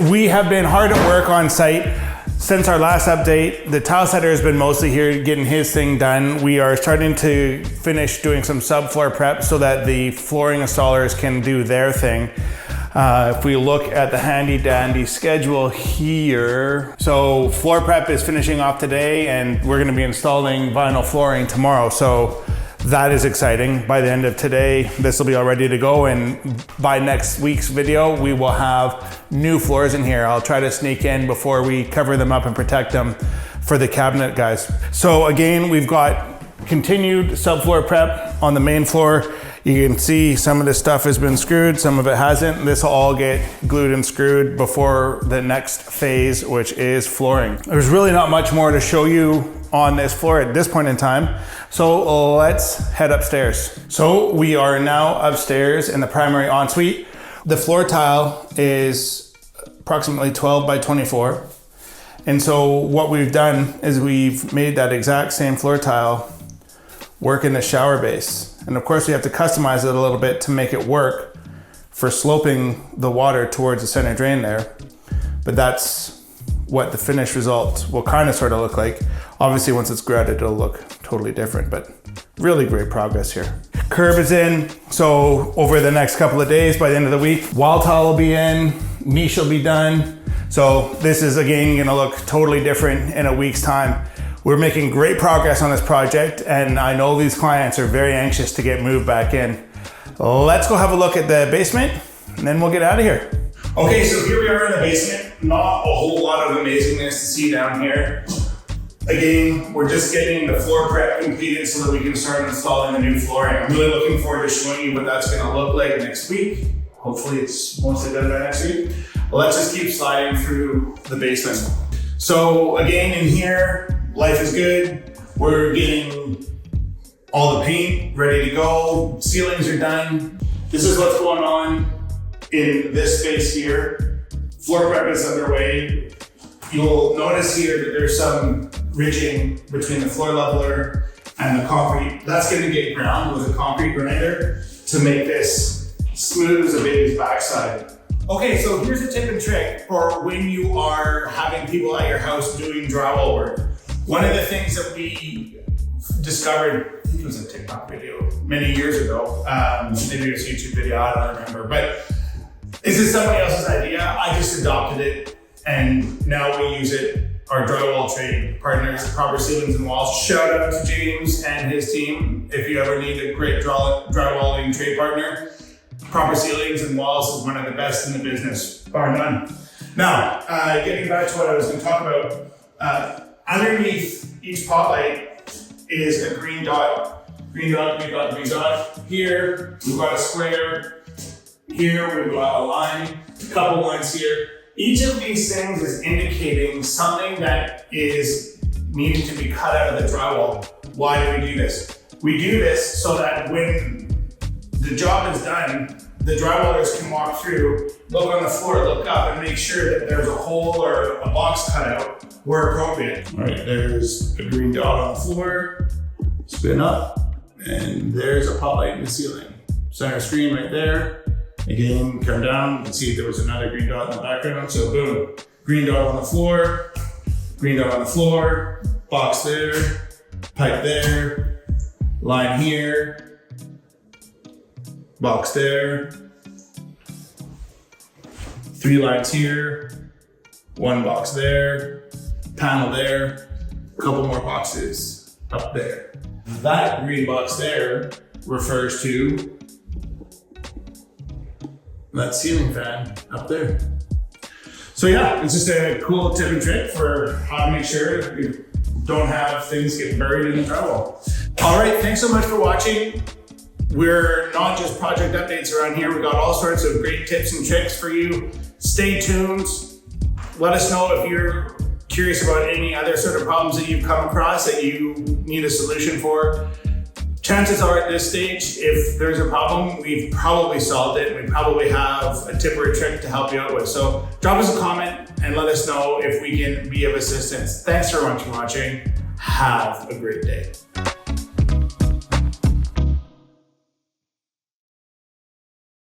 We have been hard at work on site. Since our last update, the tile setter has been mostly here getting his thing done. We are starting to finish doing some subfloor prep so that the flooring installers can do their thing. If we look at the handy dandy schedule here, so floor prep is finishing off today and we're gonna be installing vinyl flooring tomorrow. So that is exciting. By the end of today, this will be all ready to go, and by next week's video, we will have new floors in here. I'll try to sneak in before we cover them up and protect them for the cabinet guys. So again, we've got continued subfloor prep on the main floor. You can see some of this stuff has been screwed, some of it hasn't. This will all get glued and screwed before the next phase, which is flooring. There's really not much more to show you on this floor at this point in time. So let's head upstairs. So we are now upstairs in the primary ensuite. The floor tile is approximately 12 by 24. And so what we've done is we've made that exact same floor tile work in the shower base. And of course we have to customize it a little bit to make it work for sloping the water towards the center drain there. But that's what the finished result will kind of sort of look like. Obviously once it's grouted, it'll look totally different, but really great progress here. Curb is in, so over the next couple of days, by the end of the week, wall tile will be in, niche will be done. So this is again gonna look totally different in a week's time. We're making great progress on this project, and I know these clients are very anxious to get moved back in. Let's go have a look at the basement, and then we'll get out of here. Okay, so here we are in the basement. Not a whole lot of amazingness to see down here. Again, we're just getting the floor prep completed so that we can start installing the new flooring. I'm really looking forward to showing you what that's gonna look like next week. Hopefully it's mostly done by next week. Let's just keep sliding through the basement. So again, in here, life is good. We're getting all the paint ready to go. Ceilings are done. This is what's going on in this space here. Floor prep is underway. You'll notice here that there's some ridging between the floor leveler and the concrete. That's gonna get ground with a concrete grinder to make this smooth as a baby's backside. Okay, so here's a tip and trick for when you are having people at your house doing drywall work. One of the things that we discovered, I think it was a TikTok video many years ago, maybe it was a YouTube video, I don't remember, but this is somebody else's idea. I just adopted it and now we use it. Our drywall trade partners, Proper Ceilings and Walls. Shout out to James and his team. If you ever need a great drywalling trade partner, Proper Ceilings and Walls is one of the best in the business, bar none. Now, getting back to what I was going to talk about, underneath each pot light is a green dot. Green dot, green dot, green dot. Here, we've got a square. Here, we've got a line, a couple lines here. Each of these things is indicating something that is needing to be cut out of the drywall. Why do we do this? We do this so that when the job is done, the drywallers can walk through, look on the floor, look up, and make sure that there's a hole or a box cut out where appropriate. All right, there's a green dot on the floor, spin up, and there's a pot light in the ceiling. Center screen right there. Again, come down, you can see there was another green dot in the background, so boom. Green dot on the floor, green dot on the floor, box there, pipe there, line here, box there, 3 lines here, 1 box there, panel there, a couple more boxes up there. That green box there refers to that ceiling fan up there. So yeah, it's just a cool tip and trick for how to make sure you don't have things get buried in the drywall. All right, thanks so much for watching. We're not just project updates around here. We got all sorts of great tips and tricks for you. Stay tuned. Let us know if you're curious about any other sort of problems that you've come across that you need a solution for. Chances are at this stage, if there's a problem, we've probably solved it. We probably have a tip or a trick to help you out with. So drop us a comment and let us know if we can be of assistance. Thanks so much for watching. Have a great day.